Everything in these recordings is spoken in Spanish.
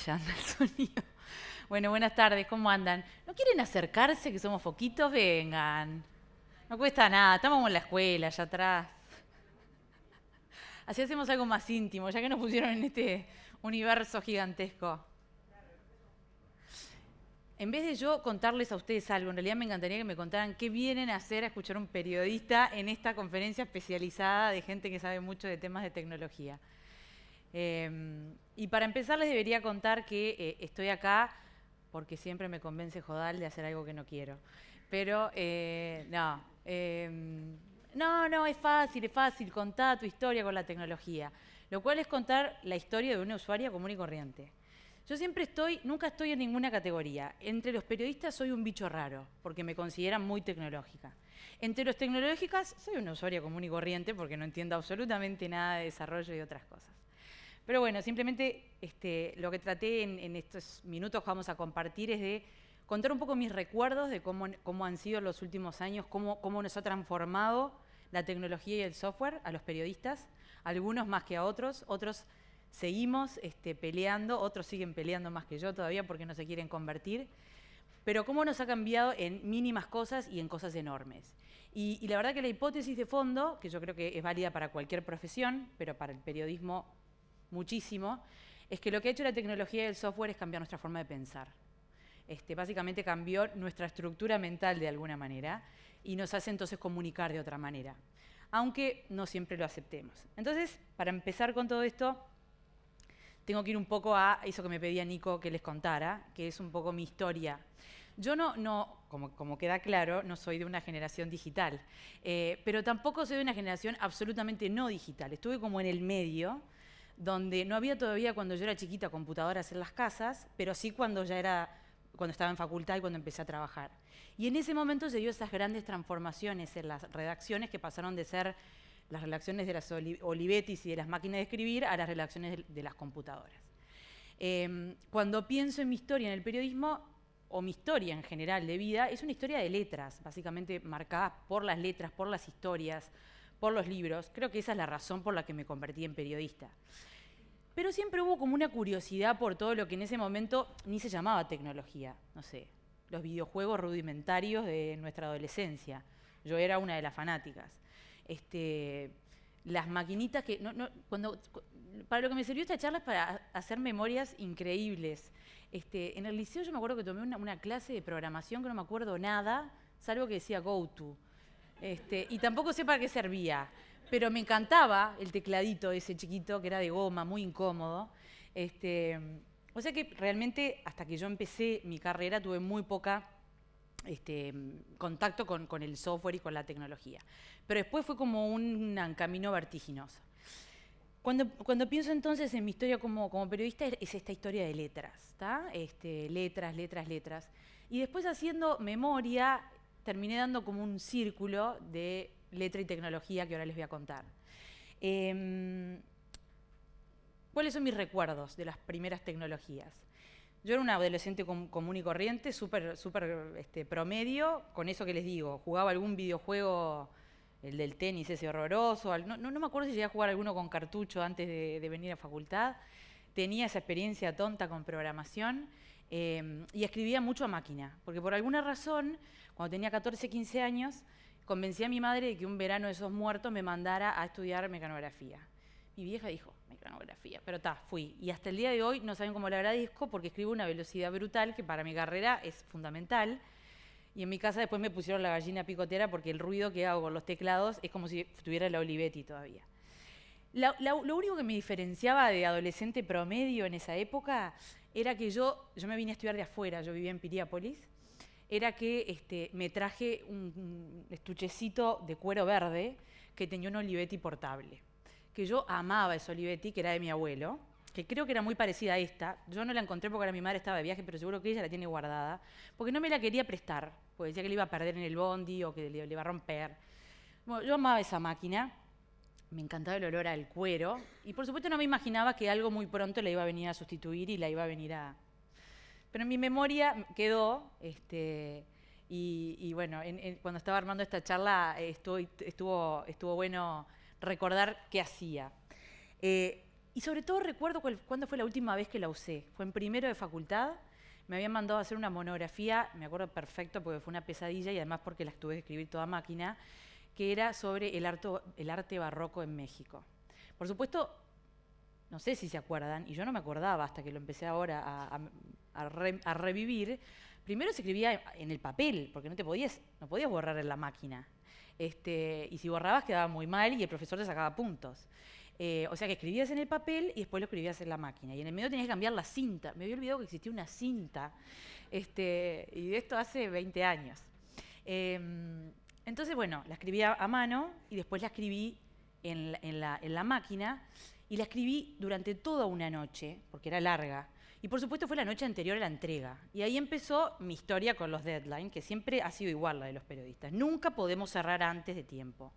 ya anda el sonido. Bueno, buenas tardes, ¿cómo andan? ¿No quieren acercarse, que somos poquitos? Vengan. No cuesta nada, estamos en la escuela, allá atrás. Así hacemos algo más íntimo, ya que nos pusieron en este universo gigantesco. En vez de yo contarles a ustedes algo, en realidad me encantaría que me contaran qué vienen a hacer a escuchar un periodista en esta conferencia especializada de gente que sabe mucho de temas de tecnología. Y para empezar les debería contar que estoy acá porque siempre me convence Jodal de hacer algo que no quiero. Pero no, es fácil, contá tu historia con la tecnología. Lo cual es contar la historia de una usuaria común y corriente. Yo nunca estoy en ninguna categoría. Entre los periodistas soy un bicho raro, porque me consideran muy tecnológica. Entre los tecnológicas soy una usuaria común y corriente, porque no entiendo absolutamente nada de desarrollo y otras cosas. Pero bueno, simplemente lo que traté en estos minutos que vamos a compartir es de contar un poco mis recuerdos de cómo han sido los últimos años, cómo nos ha transformado la tecnología y el software a los periodistas, algunos más que a otros seguimos peleando, otros siguen peleando más que yo todavía porque no se quieren convertir, pero cómo nos ha cambiado en mínimas cosas y en cosas enormes. Y la verdad que la hipótesis de fondo, que yo creo que es válida para cualquier profesión, pero para el periodismo muchísimo, es que lo que ha hecho la tecnología y el software es cambiar nuestra forma de pensar. Básicamente cambió nuestra estructura mental de alguna manera y nos hace entonces comunicar de otra manera, aunque no siempre lo aceptemos. Entonces, para empezar con todo esto, tengo que ir un poco a eso que me pedía Nico que les contara, que es un poco mi historia. Yo como queda claro, no soy de una generación digital, pero tampoco soy de una generación absolutamente no digital. Estuve como en el medio, donde no había todavía cuando yo era chiquita computadoras en las casas, pero sí cuando estaba en facultad y cuando empecé a trabajar. Y en ese momento se dio esas grandes transformaciones en las redacciones que pasaron de ser las redacciones de las Olivettis y de las máquinas de escribir a las redacciones de las computadoras. Cuando pienso en mi historia en el periodismo, o mi historia en general de vida, es una historia de letras, básicamente marcada por las letras, por las historias, por los libros. Creo que esa es la razón por la que me convertí en periodista. Pero siempre hubo como una curiosidad por todo lo que en ese momento ni se llamaba tecnología. No sé, los videojuegos rudimentarios de nuestra adolescencia. Yo era una de las fanáticas. Las maquinitas que... para lo que me sirvió esta charla es para hacer memorias increíbles. En el liceo yo me acuerdo que tomé una clase de programación que no me acuerdo nada, salvo que decía GoTo. Y tampoco sé para qué servía, pero me encantaba el tecladito ese chiquito que era de goma, muy incómodo. O sea que realmente hasta que yo empecé mi carrera tuve muy poca contacto con el software y con la tecnología. Pero después fue como un camino vertiginoso. Cuando pienso entonces en mi historia como periodista, es esta historia de letras, ¿tá? Letras. Y después haciendo memoria, terminé dando como un círculo de letra y tecnología que ahora les voy a contar. ¿Cuáles son mis recuerdos de las primeras tecnologías? Yo era una adolescente común y corriente, súper promedio, con eso que les digo, jugaba algún videojuego, el del tenis ese horroroso, no me acuerdo si llegué a jugar alguno con cartucho antes de venir a facultad, tenía esa experiencia tonta con programación y escribía mucho a máquina, porque por alguna razón, cuando tenía 14, 15 años, convencí a mi madre de que un verano de esos muertos me mandara a estudiar mecanografía. Mi vieja dijo, mecanografía, pero fui. Y hasta el día de hoy no saben cómo le agradezco porque escribo a una velocidad brutal que para mi carrera es fundamental. Y en mi casa después me pusieron la gallina picotera porque el ruido que hago con los teclados es como si estuviera la Olivetti todavía. Lo único que me diferenciaba de adolescente promedio en esa época era que yo me vine a estudiar de afuera, yo vivía en Piriápolis, era que me traje un estuchecito de cuero verde que tenía una Olivetti portable, que yo amaba esa Olivetti, que era de mi abuelo, que creo que era muy parecida a esta. Yo no la encontré porque ahora mi madre estaba de viaje, pero seguro que ella la tiene guardada, porque no me la quería prestar, porque decía que la iba a perder en el bondi o que le iba a romper. Bueno, yo amaba esa máquina, me encantaba el olor al cuero, y por supuesto no me imaginaba que algo muy pronto la iba a venir a sustituir y la iba a venir a... Pero en mi memoria quedó, y bueno, cuando estaba armando esta charla estuvo bueno recordar qué hacía. Y sobre todo recuerdo cuándo fue la última vez que la usé. Fue en primero de facultad. Me habían mandado a hacer una monografía, me acuerdo perfecto porque fue una pesadilla y además porque la tuve que escribir toda máquina, que era sobre el arte barroco en México. Por supuesto, no sé si se acuerdan, y yo no me acordaba hasta que lo empecé ahora a revivir. Primero se escribía en el papel, porque no podías borrar en la máquina. Y si borrabas quedaba muy mal y el profesor te sacaba puntos. O sea que escribías en el papel y después lo escribías en la máquina. Y en el medio tenías que cambiar la cinta. Me había olvidado que existía una cinta. Y de esto hace 20 años. Entonces, bueno, la escribía a mano y después la escribí en la máquina. Y la escribí durante toda una noche, porque era larga. Y por supuesto fue la noche anterior a la entrega. Y ahí empezó mi historia con los deadlines, que siempre ha sido igual la de los periodistas. Nunca podemos cerrar antes de tiempo.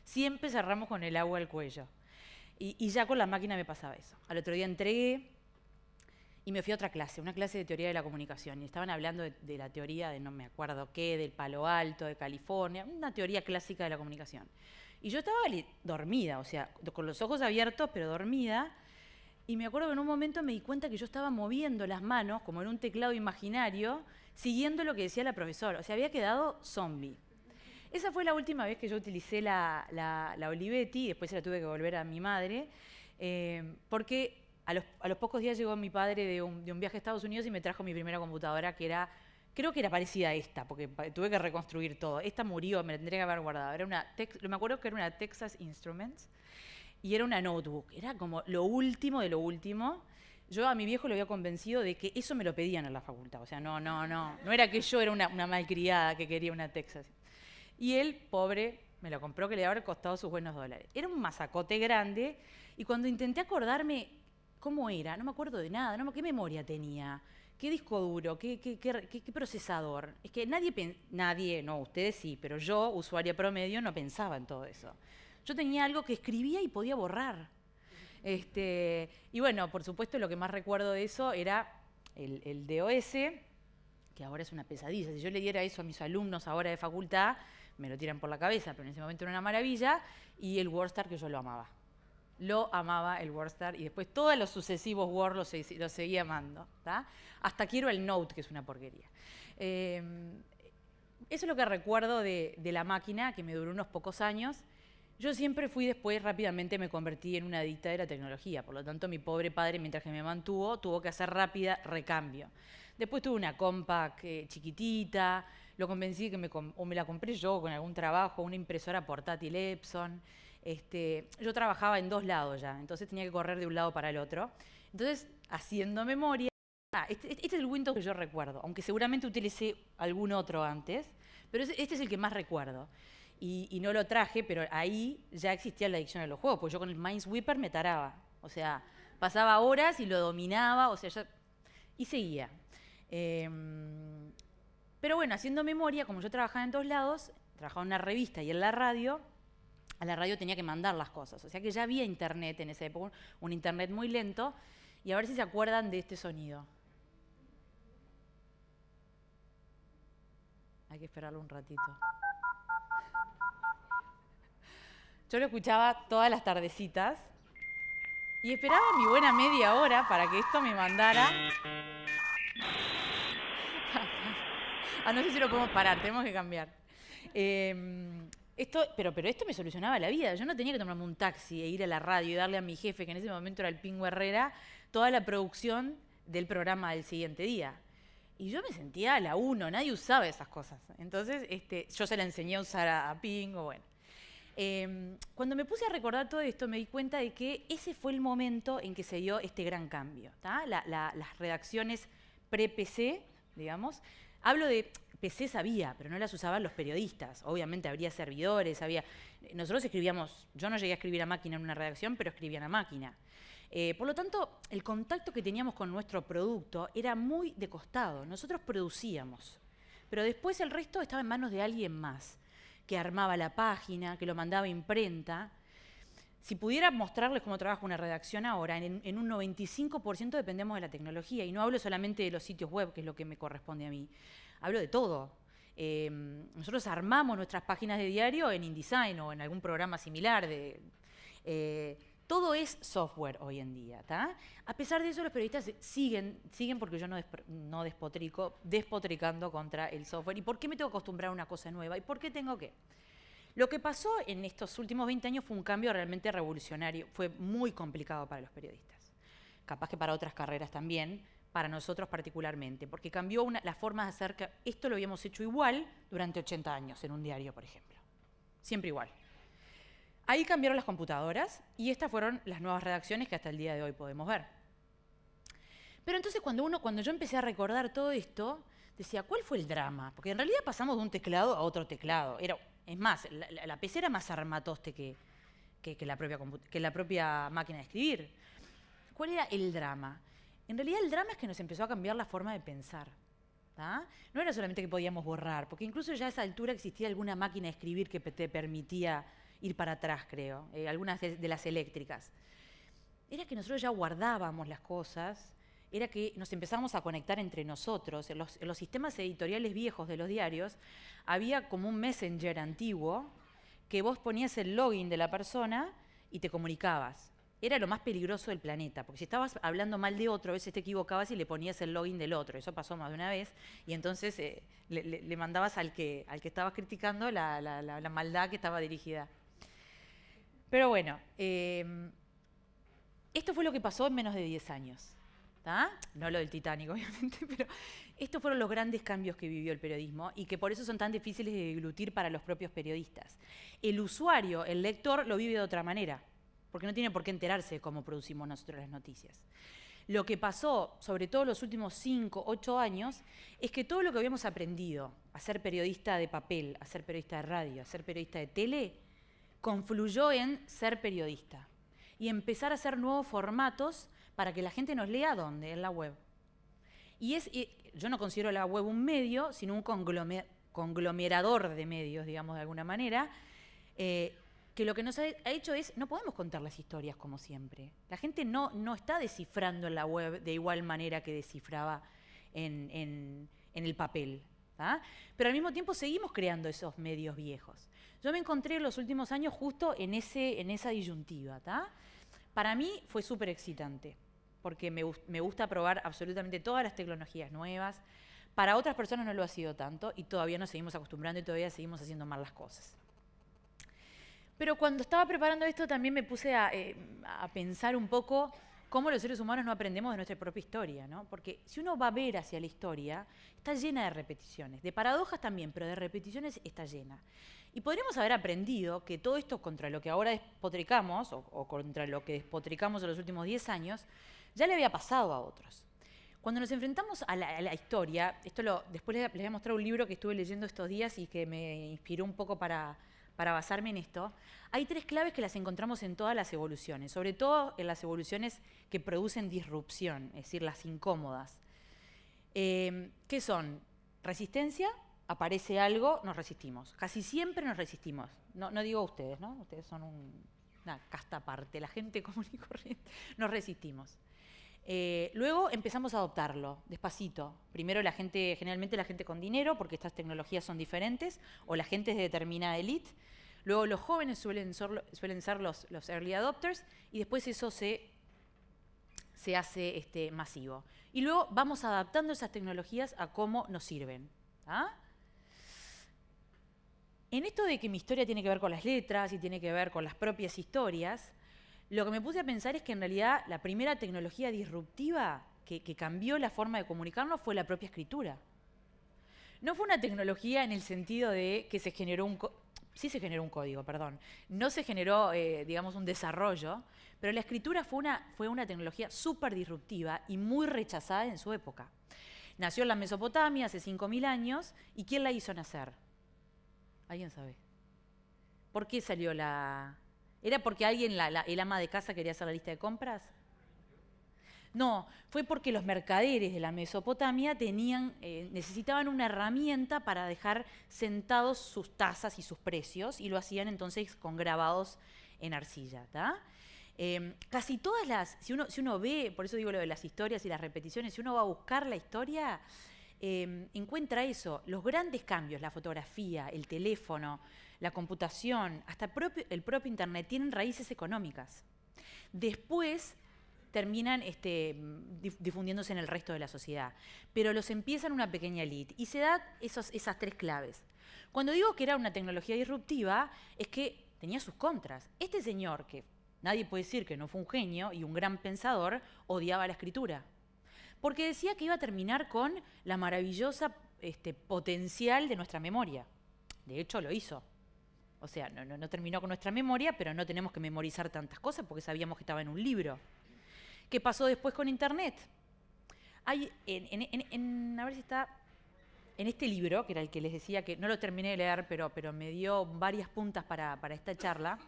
Siempre cerramos con el agua al cuello. Y ya con la máquina me pasaba eso. Al otro día entregué y me fui a otra clase, una clase de teoría de la comunicación. Y estaban hablando de la teoría de no me acuerdo qué, del Palo Alto, de California, una teoría clásica de la comunicación. Y yo estaba dormida, o sea, con los ojos abiertos, pero dormida. Y me acuerdo que en un momento me di cuenta que yo estaba moviendo las manos, como en un teclado imaginario, siguiendo lo que decía la profesora. O sea, había quedado zombie. Esa fue la última vez que yo utilicé la Olivetti, y después se la tuve que volver a mi madre, porque a los pocos días llegó mi padre de un viaje a Estados Unidos y me trajo mi primera computadora, que creo que era parecida a esta, porque tuve que reconstruir todo. Esta murió, me la tendría que haber guardado. Me acuerdo que era una Texas Instruments y era una notebook. Era como lo último de lo último. Yo a mi viejo lo había convencido de que eso me lo pedían en la facultad. O sea, no era que yo era una malcriada que quería una Texas. Y él, pobre, me lo compró, que le habría costado sus buenos dólares. Era un masacote grande y cuando intenté acordarme cómo era, no me acuerdo de nada, qué memoria tenía, qué disco duro, qué procesador. Es que nadie, no, ustedes sí, pero yo, usuaria promedio, no pensaba en todo eso. Yo tenía algo que escribía y podía borrar. Y bueno, por supuesto, lo que más recuerdo de eso era el DOS, que ahora es una pesadilla. Si yo le diera eso a mis alumnos ahora de facultad, me lo tiran por la cabeza, pero en ese momento era una maravilla, y el WordStar, que yo lo amaba. Lo amaba el WordStar, y después todos los sucesivos Word los seguía amando. ¿Tá? Hasta quiero el Note, que es una porquería. Eso es lo que recuerdo de la máquina, que me duró unos pocos años. Yo siempre fui después, rápidamente me convertí en una adicta de la tecnología. Por lo tanto, mi pobre padre, mientras que me mantuvo, tuvo que hacer rápida recambio. Después tuve una Compaq chiquitita, lo convencí que o me la compré yo con algún trabajo, una impresora portátil Epson. Yo trabajaba en 2 lados ya, entonces tenía que correr de un lado para el otro. Entonces, haciendo memoria, este es el Windows que yo recuerdo, aunque seguramente utilicé algún otro antes, pero este es el que más recuerdo. Y no lo traje, pero ahí ya existía la adicción a los juegos, porque yo con el Minesweeper me taraba. O sea, pasaba horas y lo dominaba, o sea, y seguía. Pero bueno, haciendo memoria, como yo trabajaba en 2 lados, trabajaba en una revista y en la radio, a la radio tenía que mandar las cosas. O sea que ya había internet en esa época, un internet muy lento, y a ver si se acuerdan de este sonido. Hay que esperarlo un ratito. Yo lo escuchaba todas las tardecitas y esperaba mi buena media hora para que esto me mandara. No sé si lo podemos parar, tenemos que cambiar. Pero esto me solucionaba la vida. Yo no tenía que tomarme un taxi e ir a la radio y darle a mi jefe, que en ese momento era el Pingo Herrera, toda la producción del programa del siguiente día. Y yo me sentía a la uno, nadie usaba esas cosas. Entonces, yo se la enseñé a usar a Pingo, bueno. Cuando me puse a recordar todo esto, me di cuenta de que ese fue el momento en que se dio este gran cambio. Las redacciones pre-PC, digamos. Hablo de PC había, pero no las usaban los periodistas. Obviamente habría servidores, nosotros escribíamos, yo no llegué a escribir a máquina en una redacción, pero escribían a máquina. Por lo tanto, el contacto que teníamos con nuestro producto era muy de costado. Nosotros producíamos, pero después el resto estaba en manos de alguien más, que armaba la página, que lo mandaba a imprenta. Si pudiera mostrarles cómo trabaja una redacción ahora, en un 95% dependemos de la tecnología. Y no hablo solamente de los sitios web, que es lo que me corresponde a mí. Hablo de todo. Nosotros armamos nuestras páginas de diario en InDesign o en algún programa similar. Todo es software hoy en día, ¿tá? A pesar de eso, los periodistas siguen porque yo no despotricando contra el software. ¿Y por qué me tengo que acostumbrar a una cosa nueva? ¿Y por qué tengo que? Lo que pasó en estos últimos 20 años fue un cambio realmente revolucionario. Fue muy complicado para los periodistas. Capaz que para otras carreras también, para nosotros particularmente, porque cambió la forma de hacer que esto lo habíamos hecho igual durante 80 años en un diario, por ejemplo. Siempre igual. Ahí cambiaron las computadoras y estas fueron las nuevas redacciones que hasta el día de hoy podemos ver. Pero entonces cuando yo empecé a recordar todo esto, decía, ¿cuál fue el drama? Porque en realidad pasamos de un teclado a otro teclado. Es más, la PC era más armatoste que la propia máquina de escribir. ¿Cuál era el drama? En realidad el drama es que nos empezó a cambiar la forma de pensar. ¿tá? No era solamente que podíamos borrar, porque incluso ya a esa altura existía alguna máquina de escribir que te permitía ir para atrás, creo, algunas de las eléctricas. Era que nosotros ya guardábamos las cosas, era que nos empezábamos a conectar entre nosotros. En los sistemas editoriales viejos de los diarios había como un messenger antiguo que vos ponías el login de la persona y te comunicabas. Era lo más peligroso del planeta, porque si estabas hablando mal de otro, a veces te equivocabas y le ponías el login del otro. Eso pasó más de una vez, y entonces le mandabas al que estabas criticando la maldad que estaba dirigida. Pero bueno, esto fue lo que pasó en menos de 10 años. ¿tá? No lo del Titanic, obviamente, pero estos fueron los grandes cambios que vivió el periodismo y que por eso son tan difíciles de deglutir para los propios periodistas. El usuario, el lector, lo vive de otra manera, porque no tiene por qué enterarse de cómo producimos nosotros las noticias. Lo que pasó, sobre todo los últimos 5, 8 años, es que todo lo que habíamos aprendido, a ser periodista de papel, a ser periodista de radio, a ser periodista de tele, confluyó en ser periodista y empezar a hacer nuevos formatos para que la gente nos lea ¿dónde? En la web. Y yo no considero la web un medio, sino un conglomerador de medios, digamos, de alguna manera, que lo que nos ha hecho es, no podemos contar las historias como siempre. La gente no está descifrando en la web de igual manera que descifraba en el papel. ¿tá? Pero al mismo tiempo seguimos creando esos medios viejos. Yo me encontré en los últimos años justo en esa disyuntiva. ¿tá? Para mí fue súper excitante, porque me gusta probar absolutamente todas las tecnologías nuevas. Para otras personas no lo ha sido tanto y todavía nos seguimos acostumbrando y todavía seguimos haciendo mal las cosas. Pero cuando estaba preparando esto también me puse a pensar un poco cómo los seres humanos no aprendemos de nuestra propia historia, ¿no? Porque si uno va a ver hacia la historia, está llena de repeticiones, de paradojas también, pero de repeticiones está llena. Y podríamos haber aprendido que todo esto contra lo que ahora despotricamos, o contra lo que despotricamos en los últimos 10 años, ya le había pasado a otros. Cuando nos enfrentamos a la historia, después les voy a mostrar un libro que estuve leyendo estos días y que me inspiró un poco para basarme en esto, hay 3 claves que las encontramos en todas las evoluciones, sobre todo en las evoluciones que producen disrupción, es decir, las incómodas. ¿Qué son? Resistencia, aparece algo, nos resistimos. Casi siempre nos resistimos. No digo ustedes, ¿no? Ustedes son una casta aparte, la gente común y corriente. Nos resistimos. Luego empezamos a adoptarlo, despacito. Primero generalmente la gente con dinero, porque estas tecnologías son diferentes, o la gente de determinada élite. Luego los jóvenes suelen ser los early adopters, y después eso se hace masivo. Y luego vamos adaptando esas tecnologías a cómo nos sirven. ¿ah? En esto de que mi historia tiene que ver con las letras y tiene que ver con las propias historias, lo que me puse a pensar es que en realidad la primera tecnología disruptiva que cambió la forma de comunicarnos fue la propia escritura. No fue una tecnología en el sentido de que se generó sí se generó un código, perdón. No se generó, digamos, un desarrollo, pero la escritura fue una tecnología súper disruptiva y muy rechazada en su época. Nació en la Mesopotamia hace 5.000 años, ¿y quién la hizo nacer? ¿Alguien sabe? ¿Por qué salió la...? ¿Era porque el ama de casa quería hacer la lista de compras? No, fue porque los mercaderes de la Mesopotamia necesitaban una herramienta para dejar sentados sus tasas y sus precios, y lo hacían entonces con grabados en arcilla. ¿tá? Casi todas si uno ve, por eso digo lo de las historias y las repeticiones, si uno va a buscar la historia, encuentra eso, los grandes cambios, la fotografía, el teléfono, la computación, hasta el propio Internet, tienen raíces económicas. después terminan difundiéndose en el resto de la sociedad. Pero los empiezan una pequeña élite y se dan esas tres claves. Cuando digo que era una tecnología disruptiva, es que tenía sus contras. Este señor, que nadie puede decir que no fue un genio y un gran pensador, odiaba la escritura. Porque decía que iba a terminar con la maravillosa potencial de nuestra memoria. De hecho, lo hizo. O sea, no terminó con nuestra memoria, pero no tenemos que memorizar tantas cosas porque sabíamos que estaba en un libro. ¿Qué pasó después con Internet? Hay, a ver si está, en este libro, que era el que les decía que no lo terminé de leer, pero me dio varias puntas para esta charla.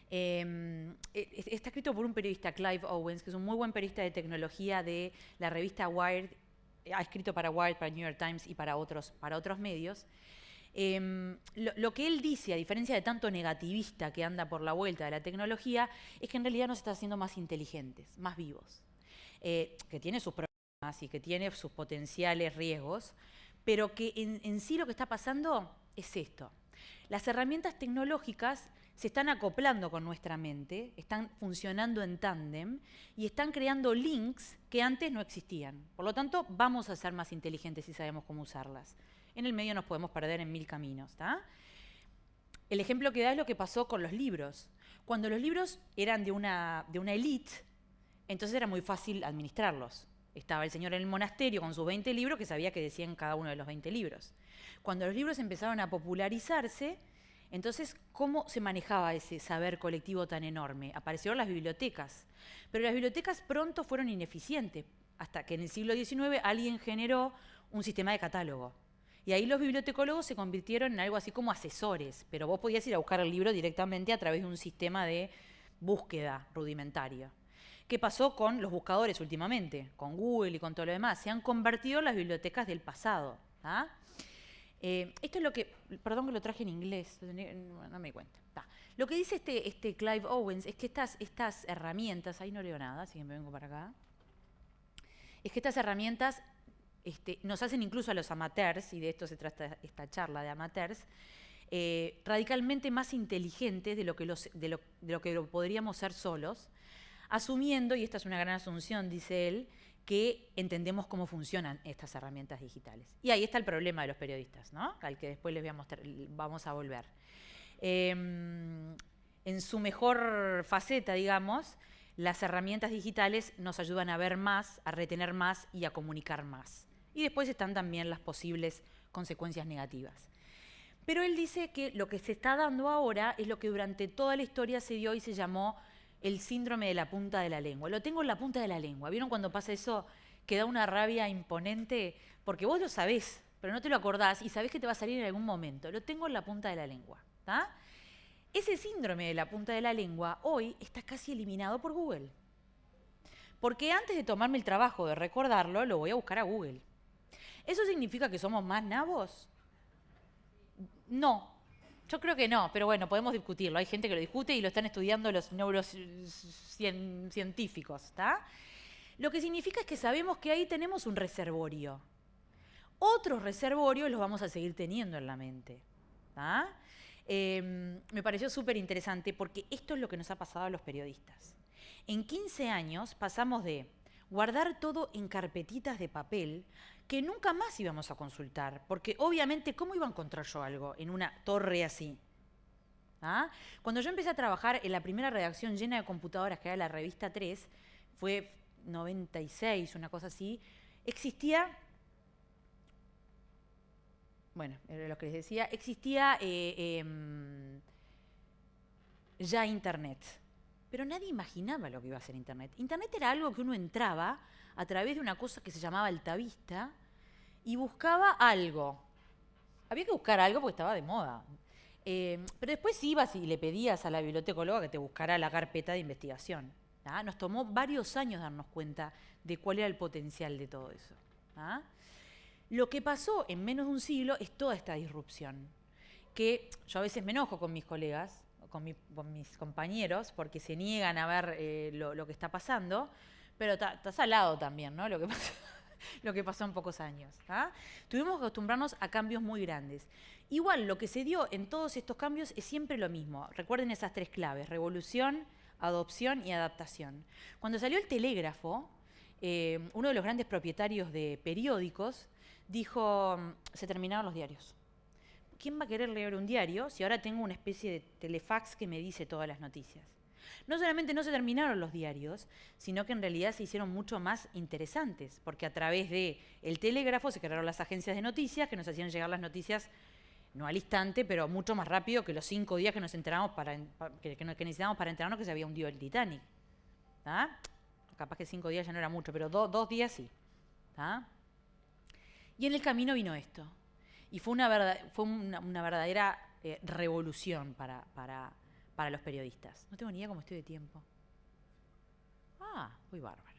Está escrito por un periodista, Clive Owens, que es un muy buen periodista de tecnología de la revista Wired. Ha escrito para Wired, para New York Times y para otros medios. Lo que él dice, a diferencia de tanto negativista que anda por la vuelta de la tecnología, es que en realidad nos está haciendo más inteligentes, más vivos, que tiene sus problemas y que tiene sus potenciales riesgos, pero que en sí lo que está pasando es esto. Las herramientas tecnológicas se están acoplando con nuestra mente, están funcionando en tándem y están creando links que antes no existían. Por lo tanto, vamos a ser más inteligentes si sabemos cómo usarlas. En el medio nos podemos perder en 1000 caminos, ¿tá? El ejemplo que da es lo que pasó con los libros. Cuando los libros eran de una élite, entonces era muy fácil administrarlos. Estaba el señor en el monasterio con sus 20 libros que sabía que decían cada uno de los 20 libros. Cuando los libros empezaron a popularizarse, entonces, ¿cómo se manejaba ese saber colectivo tan enorme? Aparecieron las bibliotecas, pero las bibliotecas pronto fueron ineficientes, hasta que en el siglo XIX alguien generó un sistema de catálogo. Y ahí los bibliotecólogos se convirtieron en algo así como asesores, pero vos podías ir a buscar el libro directamente a través de un sistema de búsqueda rudimentario. ¿Qué pasó con los buscadores últimamente? Con Google y con todo lo demás. Se han convertido en las bibliotecas del pasado. ¿Ah? Esto es lo que, perdón que lo traje en inglés, no me di cuenta. Lo que dice este Clive Owens es que estas herramientas, ahí no leo nada, así que me vengo para acá, es que estas herramientas nos hacen incluso a los amateurs, y de esto se trata esta charla de amateurs, radicalmente más inteligentes de lo que lo podríamos ser solos, asumiendo, y esta es una gran asunción, dice él, que entendemos cómo funcionan estas herramientas digitales. Y ahí está el problema de los periodistas, ¿no? Al que después vamos a volver. En su mejor faceta, digamos, las herramientas digitales nos ayudan a ver más, a retener más y a comunicar más. Y después están también las posibles consecuencias negativas. Pero él dice que lo que se está dando ahora es lo que durante toda la historia se dio y se llamó el síndrome de la punta de la lengua. Lo tengo en la punta de la lengua. ¿Vieron cuando pasa eso que da una rabia imponente? Porque vos lo sabés, pero no te lo acordás y sabés que te va a salir en algún momento. Lo tengo en la punta de la lengua. ¿Tá? Ese síndrome de la punta de la lengua hoy está casi eliminado por Google. Porque antes de tomarme el trabajo de recordarlo, lo voy a buscar a Google. ¿Eso significa que somos más nabos? No. Yo creo que no, pero bueno, podemos discutirlo. Hay gente que lo discute y lo están estudiando los neurocientíficos, ¿tá? Lo que significa es que sabemos que ahí tenemos un reservorio. Otros reservorios los vamos a seguir teniendo en la mente, ¿tá? Me pareció súper interesante porque esto es lo que nos ha pasado a los periodistas. En 15 años pasamos de guardar todo en carpetitas de papel que nunca más íbamos a consultar, porque obviamente, ¿cómo iba a encontrar yo algo en una torre así? ¿Ah? Cuando yo empecé a trabajar en la primera redacción llena de computadoras, que era la revista 3, fue 96, una cosa así, existía, bueno, era lo que les decía, existía ya Internet. Pero nadie imaginaba lo que iba a ser Internet. Internet era algo que uno entraba a través de una cosa que se llamaba Altavista y buscaba algo. Había que buscar algo porque estaba de moda. Pero después ibas y le pedías a la bibliotecóloga que te buscara la carpeta de investigación. ¿Ah? Nos tomó varios años darnos cuenta de cuál era el potencial de todo eso. ¿Ah? Lo que pasó en menos de un siglo es toda esta disrupción. Que yo a veces me enojo con mis colegas, con mis compañeros, porque se niegan a ver lo que está pasando, pero está salado también, ¿no? Lo que pasó en pocos años. ¿Ah? Tuvimos que acostumbrarnos a cambios muy grandes. Igual, lo que se dio en todos estos cambios es siempre lo mismo. Recuerden esas tres claves: revolución, adopción y adaptación. Cuando salió el telégrafo, uno de los grandes propietarios de periódicos dijo, se terminaron los diarios. ¿Quién va a querer leer un diario si ahora tengo una especie de telefax que me dice todas las noticias? No solamente no se terminaron los diarios, sino que en realidad se hicieron mucho más interesantes, porque a través del telégrafo se crearon las agencias de noticias que nos hacían llegar las noticias, no al instante, pero mucho más rápido que los 5 días que nos enteramos que necesitábamos para enterarnos que se había hundido el Titanic. ¿Ah? Capaz que 5 días ya no era mucho, pero 2 días sí. ¿Ah? Y en el camino vino esto. Y fue una verdadera revolución para los periodistas. No tengo ni idea cómo estoy de tiempo. Muy bárbaro.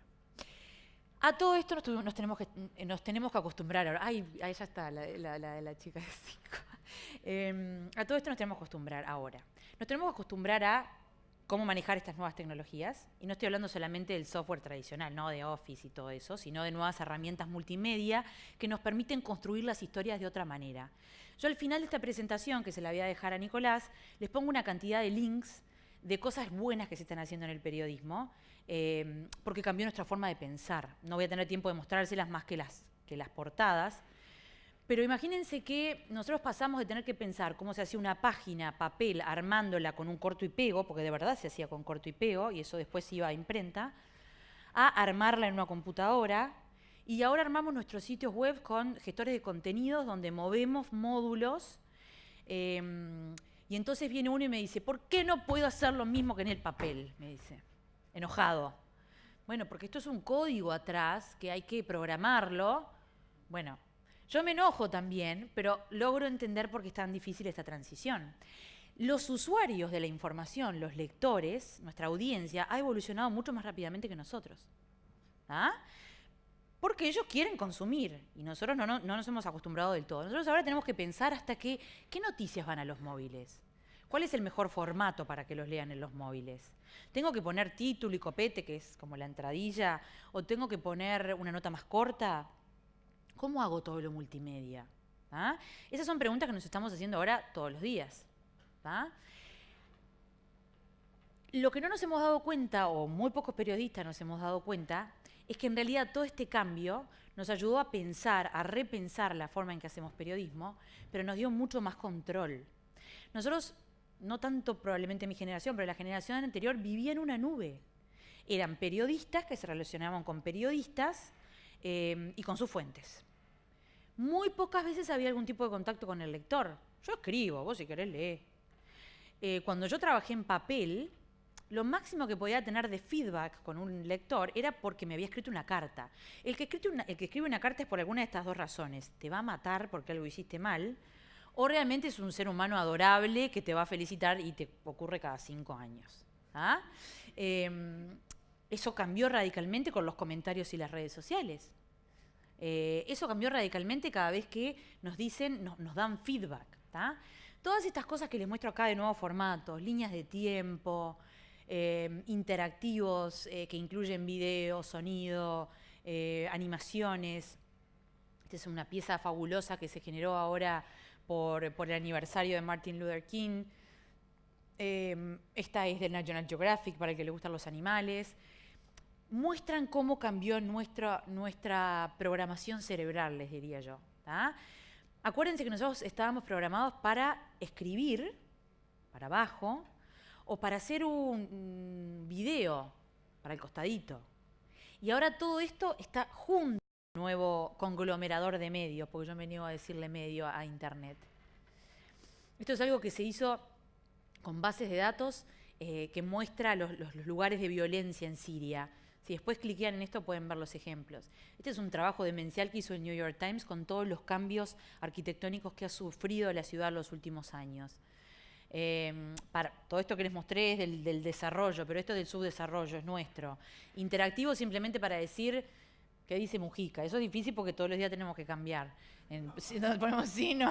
A todo esto nos tenemos que acostumbrar ahora. Ahí ya está la chica de 5. A todo esto nos tenemos que acostumbrar ahora. Nos tenemos que acostumbrar a cómo manejar estas nuevas tecnologías. Y no estoy hablando solamente del software tradicional, no de Office y todo eso, sino de nuevas herramientas multimedia que nos permiten construir las historias de otra manera. Yo al final de esta presentación, que se la voy a dejar a Nicolás, les pongo una cantidad de links de cosas buenas que se están haciendo en el periodismo, porque cambió nuestra forma de pensar. No voy a tener tiempo de mostrárselas más que las portadas, pero imagínense que nosotros pasamos de tener que pensar cómo se hacía una página, papel, armándola con un corto y pego, porque de verdad se hacía con corto y pego, y eso después iba a imprenta, a armarla en una computadora. Y ahora armamos nuestros sitios web con gestores de contenidos donde movemos módulos. Y entonces viene uno y me dice, ¿por qué no puedo hacer lo mismo que en el papel? Me dice, enojado. Bueno, porque esto es un código atrás que hay que programarlo. Bueno, yo me enojo también, pero logro entender por qué es tan difícil esta transición. Los usuarios de la información, los lectores, nuestra audiencia, ha evolucionado mucho más rápidamente que nosotros. ¿Ah? Porque ellos quieren consumir y nosotros no nos hemos acostumbrado del todo. Nosotros ahora tenemos que pensar hasta qué noticias van a los móviles. ¿Cuál es el mejor formato para que los lean en los móviles? ¿Tengo que poner título y copete, que es como la entradilla? ¿O tengo que poner una nota más corta? ¿Cómo hago todo lo multimedia? ¿Ah? Esas son preguntas que nos estamos haciendo ahora todos los días. ¿Ah? Lo que no nos hemos dado cuenta, o muy pocos periodistas nos hemos dado cuenta, es que en realidad todo este cambio nos ayudó a pensar, a repensar la forma en que hacemos periodismo, pero nos dio mucho más control. Nosotros, no tanto probablemente mi generación, pero la generación anterior vivía en una nube. Eran periodistas que se relacionaban con periodistas y con sus fuentes. Muy pocas veces había algún tipo de contacto con el lector. Yo escribo, vos si querés leer. Cuando yo trabajé en papel, lo máximo que podía tener de feedback con un lector era porque me había escrito una carta. El que escribe una carta es por alguna de estas dos razones. Te va a matar porque algo hiciste mal, o realmente es un ser humano adorable que te va a felicitar y te ocurre cada 5 años. ¿Ah? Eso cambió radicalmente con los comentarios y las redes sociales. Eso cambió radicalmente cada vez que nos dan feedback. ¿Tá? Todas estas cosas que les muestro acá de nuevos formatos, líneas de tiempo, interactivos que incluyen video, sonido, animaciones. Esta es una pieza fabulosa que se generó ahora por el aniversario de Martin Luther King. Esta es del National Geographic, para el que le gustan los animales. Muestran cómo cambió nuestra programación cerebral, les diría yo. ¿Tá? Acuérdense que nosotros estábamos programados para escribir, para abajo, o para hacer un video, para el costadito. Y ahora todo esto está junto a un nuevo conglomerador de medios, porque yo me niego a decirle medio a Internet. Esto es algo que se hizo con bases de datos que muestra los lugares de violencia en Siria. Si después cliquean en esto pueden ver los ejemplos. Este es un trabajo demencial que hizo el New York Times con todos los cambios arquitectónicos que ha sufrido la ciudad en los últimos años. Todo esto que les mostré es del desarrollo, pero esto es del subdesarrollo, es nuestro. Interactivo simplemente para decir que dice Mujica. Eso es difícil porque todos los días tenemos que cambiar. Si nos ponemos sí, no.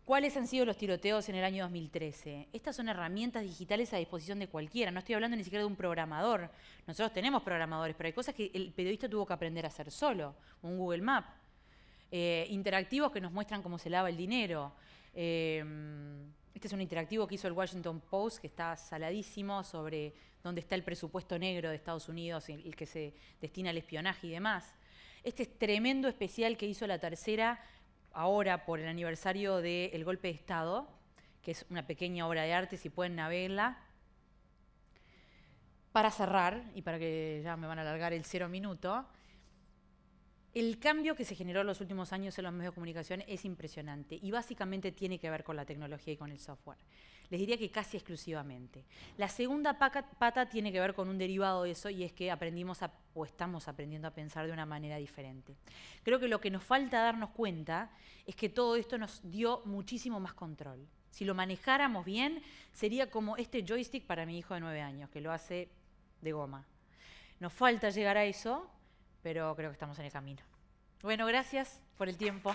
¿Cuáles han sido los tiroteos en el año 2013? Estas son herramientas digitales a disposición de cualquiera. No estoy hablando ni siquiera de un programador. Nosotros tenemos programadores, pero hay cosas que el periodista tuvo que aprender a hacer solo. Un Google Map. Interactivos que nos muestran cómo se lava el dinero. Este es un interactivo que hizo el Washington Post, que está saladísimo, sobre dónde está el presupuesto negro de Estados Unidos, el que se destina al espionaje y demás. Este es tremendo especial que hizo La Tercera, ahora por el aniversario del golpe de Estado, que es una pequeña obra de arte, si pueden verla. Para cerrar, y para que ya me van a alargar el 0 minuto, el cambio que se generó en los últimos años en los medios de comunicación es impresionante y básicamente tiene que ver con la tecnología y con el software. Les diría que casi exclusivamente. La segunda pata tiene que ver con un derivado de eso, y es que estamos aprendiendo a pensar de una manera diferente. Creo que lo que nos falta darnos cuenta es que todo esto nos dio muchísimo más control. Si lo manejáramos bien, sería como este joystick para mi hijo de 9 años, que lo hace de goma. Nos falta llegar a eso, pero creo que estamos en el camino. Bueno, gracias por el tiempo.